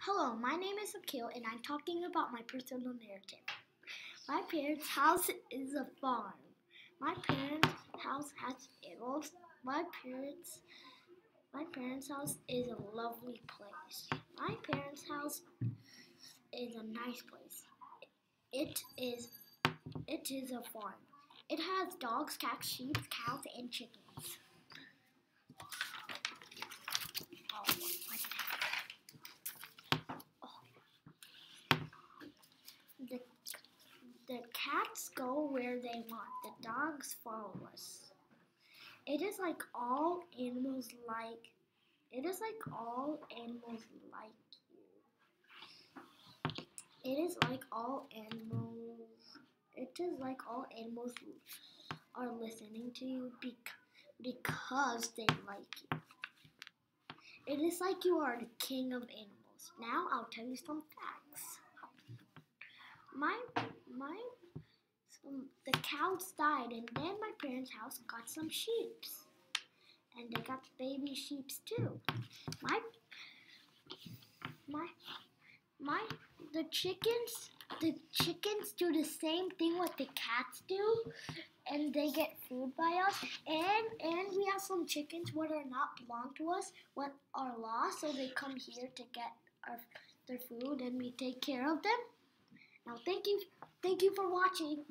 Hello, my name is Akil and I'm talking about my personal narrative. My parents' house is a farm. My parents' house has animals. My parents' house is a lovely place. My parents' house is a nice place. It is it is a farm. It has dogs, cats, sheep, cows, and chickens. Oh, what? The The cats go where they want. The dogs follow us. It is like all animals like. It is like all animals like you. It is like all animals. It is like all animals are listening to you because they like you. It is like you are the king of animals. Now I'll tell you some facts. My my the cows died, and then my parents' house got some sheeps, and they got baby sheeps too. My my my the chickens do the same thing what the cats do, and they get food by us. And we have some chickens what are not belong to us, what are lost, so they come here to get their food, and we take care of them. Now thank you for watching.